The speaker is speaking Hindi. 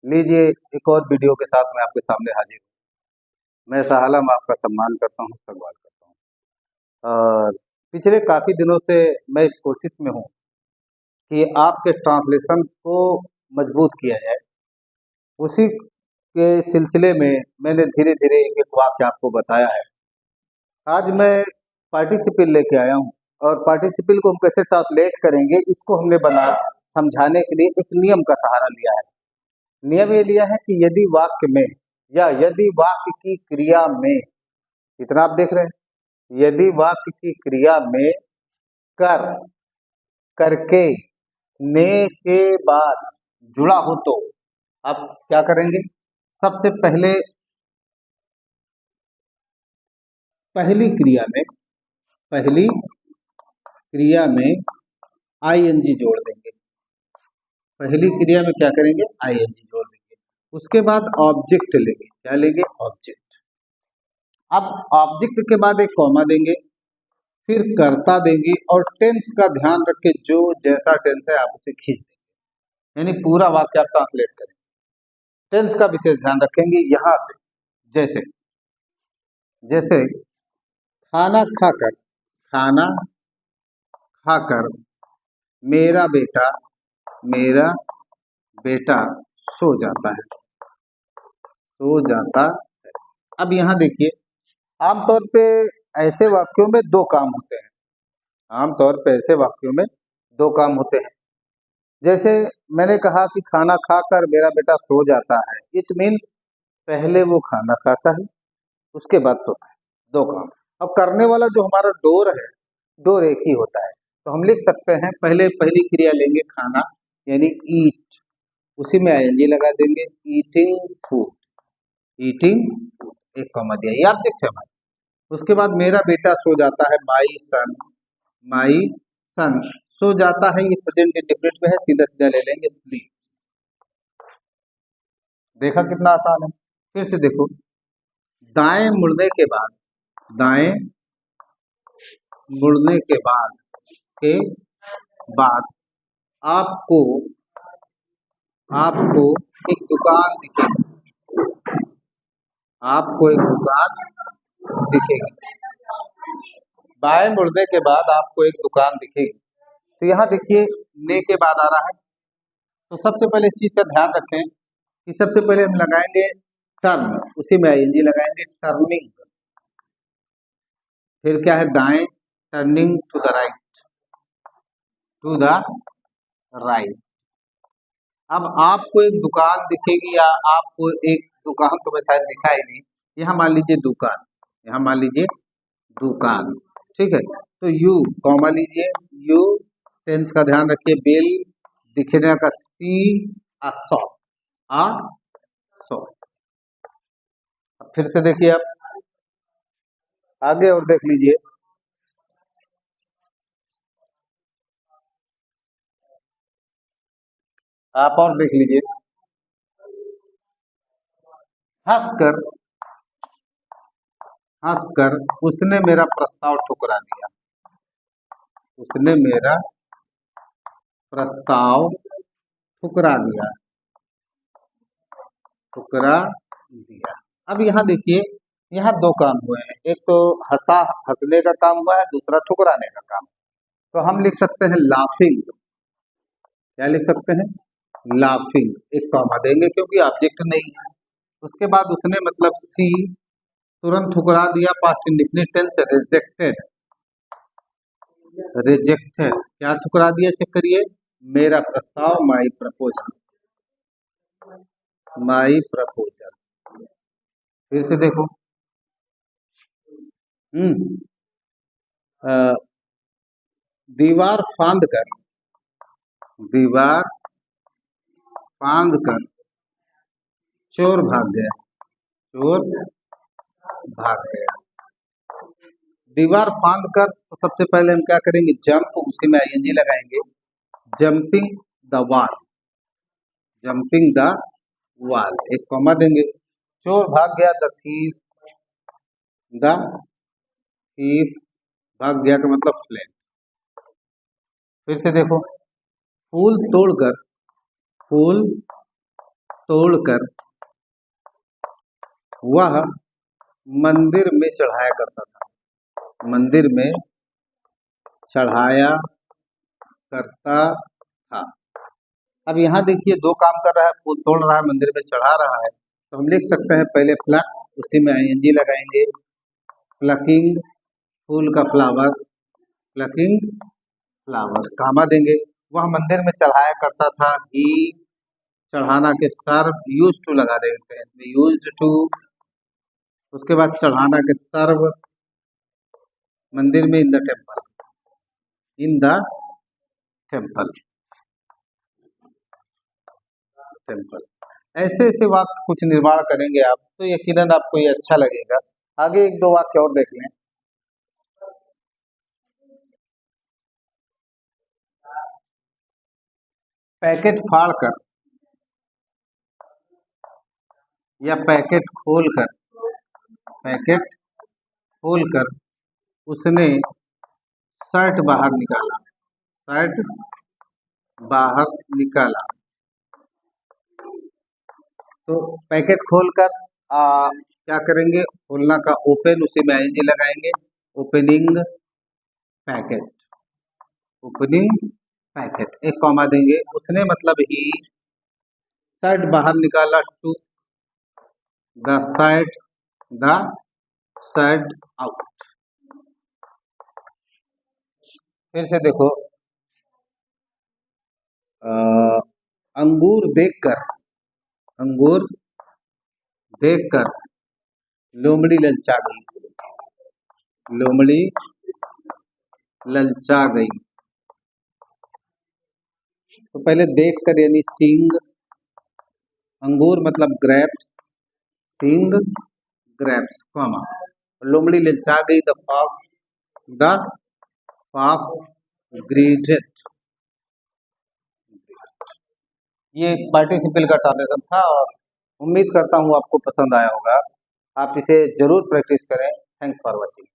लीजिए, एक और वीडियो के साथ मैं आपके सामने हाजिर हूँ। मैं साहलम आपका सम्मान करता हूँ, इस्तकबाल करता हूँ। और पिछले काफ़ी दिनों से मैं इस कोशिश में हूँ कि आपके ट्रांसलेशन को मजबूत किया जाए। उसी के सिलसिले में मैंने धीरे-धीरे एक-एक वाक्य आपको बताया है। आज मैं पार्टिसिपल लेके आया हूँ और पार्टिसिपल को हम कैसे ट्रांसलेट करेंगे, इसको हमने समझाने के लिए एक नियम का सहारा लिया है। नियम ये लिया है कि यदि वाक्य में या यदि वाक्य की क्रिया में, इतना आप देख रहे हैं, यदि वाक्य की क्रिया में कर, करके, ने के बाद जुड़ा हो तो आप क्या करेंगे? सबसे पहले पहली क्रिया में आईएनजी जोड़ देंगे। पहली क्रिया में क्या करेंगे? आईएनजी जोड़ देंगे। उसके बाद ऑब्जेक्ट लेंगे। क्या लेंगे? ऑब्जेक्ट। अब ऑब्जेक्ट के बाद एक कॉमा देंगे, फिर कर्ता देंगे और टेंस का ध्यान रख के जो जैसा टेंस है आप उसे खींच देंगे, यानी पूरा वाक्य आप ट्रांसलेट करें। टेंस का विशेष ध्यान रखेंगे यहां से। जैसे जैसे खाना खाकर मेरा बेटा सो जाता है। अब यहाँ देखिए, आमतौर पे ऐसे वाक्यों में दो काम होते हैं। आमतौर पे ऐसे वाक्यों में दो काम होते हैं। जैसे मैंने कहा कि खाना खाकर मेरा बेटा सो जाता है, इट मीन्स पहले वो खाना खाता है, उसके बाद सोता है। दो काम। अब करने वाला जो हमारा डोर है, डोर एक ही होता है, तो हम लिख सकते हैं पहले पहली क्रिया लेंगे खाना, यानी ईट, उसी में आईएनजी लगा देंगे, ईटिंग फूड, एक कॉमा दिया, ये ऑब्जेक्ट है हमारा। उसके बाद मेरा बेटा सो जाता है, माई सन सो जाता है, ये प्रेजेंट इंडेफिनिट में है, सीधा सीधा ले लेंगे स्लीप। देखा कितना आसान है। फिर से देखो, दाएं मुड़ने के बाद के बाद आपको एक दुकान दिखेगी। बाएं मुड़ने के बाद आपको एक दुकान दिखेगी। तो यहाँ देखिए, ने के बाद आ रहा है, तो सबसे पहले इस चीज का ध्यान रखें कि सबसे पहले हम लगाएंगे टर्न, उसी में आईएनजी लगाएंगे, टर्निंग। फिर क्या है? दाएं, टर्निंग टू द राइट। अब आपको एक दुकान दिखेगी, या आपको एक दुकान तो मैं शायद दिखा ही नहीं, यहाँ मान लीजिए दुकान, ठीक है। तो यू कॉमा लीजिए, यू टेंस का ध्यान रखिए, बिल दिखने का, सी आ शॉप। अब फिर से देखिए, आप आगे और देख लीजिए, आप और देख लीजिए, हंसकर उसने मेरा प्रस्ताव ठुकरा दिया। उसने मेरा प्रस्ताव ठुकरा दिया। अब यहाँ देखिए, यहाँ दो काम हुए हैं, एक तो हंसने का काम हुआ है, दूसरा ठुकराने का काम। तो हम लिख सकते हैं लाफिंग। क्या लिख सकते हैं? लाफिंग। एक कॉमा देंगे क्योंकि ऑब्जेक्ट नहीं है। उसके बाद उसने मतलब सी तुरंत ठुकरा दिया, पास्ट इंडेफिनिट टेंस, रिजेक्टेड। क्या ठुकरा दिया? चेक करिए, मेरा प्रस्ताव, माई प्रपोजल। फिर से देखो, दीवार फांद कर चोर भाग गया। दीवार फांद कर, तो सबसे पहले हम क्या करेंगे? जंप, उसी में आईएनजी लगाएंगे, जंपिंग द वाल, एक कॉमा देंगे। चोर भाग गया, द थीफ भाग गया का मतलब फ्लेन। फिर से देखो, फूल तोड़कर वह मंदिर में चढ़ाया करता था। मंदिर में चढ़ाया करता था। अब यहाँ देखिए दो काम कर रहा है, फूल तोड़ रहा है, मंदिर में चढ़ा रहा है। तो हम लिख सकते हैं पहले प्लक, उसी में आईएनजी लगाएंगे, प्लकिंग फूल का फ्लावर, प्लकिंग फ्लावर, कामा देंगे। वह मंदिर में चढ़ाया करता था, ही चढ़ाना के सर्व, यूज टू लगा देते हैं इसमें, यूज टू। उसके बाद चढ़ाना के सर्व, मंदिर में, in the temple, in the temple, temple. ऐसे ऐसे वाक्य कुछ निर्माण करेंगे आप तो यकीनन आपको ये अच्छा लगेगा। आगे एक दो वाक्य और देख लें। पैकेट फाड़कर या पैकेट खोलकर, पैकेट खोलकर उसने शर्ट बाहर निकाला, शर्ट बाहर निकाला। तो पैकेट खोलकर क्या करेंगे, खोलना का ओपन, उसी में आईएनजी लगाएंगे, ओपनिंग पैकेट, ओपनिंग पैकेट, एक कॉमा देंगे। उसने मतलब ही शर्ट बाहर निकाला, टू द शर्ट आउट। फिर से देखो, अंगूर देखकर, अंगूर देखकर लोमड़ी ललचा गई, लोमड़ी ललचा गई। तो पहले देखकर यानी सींग, अंगूर मतलब ग्रेप्स, सींग ग्रेप्स, कॉमा, लोमड़ी ललचा गई, द फॉक्स ग्रीटेड। ये पार्टिसिपल का ट्रांसलेशन था और उम्मीद करता हूँ आपको पसंद आया होगा। आप इसे जरूर प्रैक्टिस करें। Thanks for watching.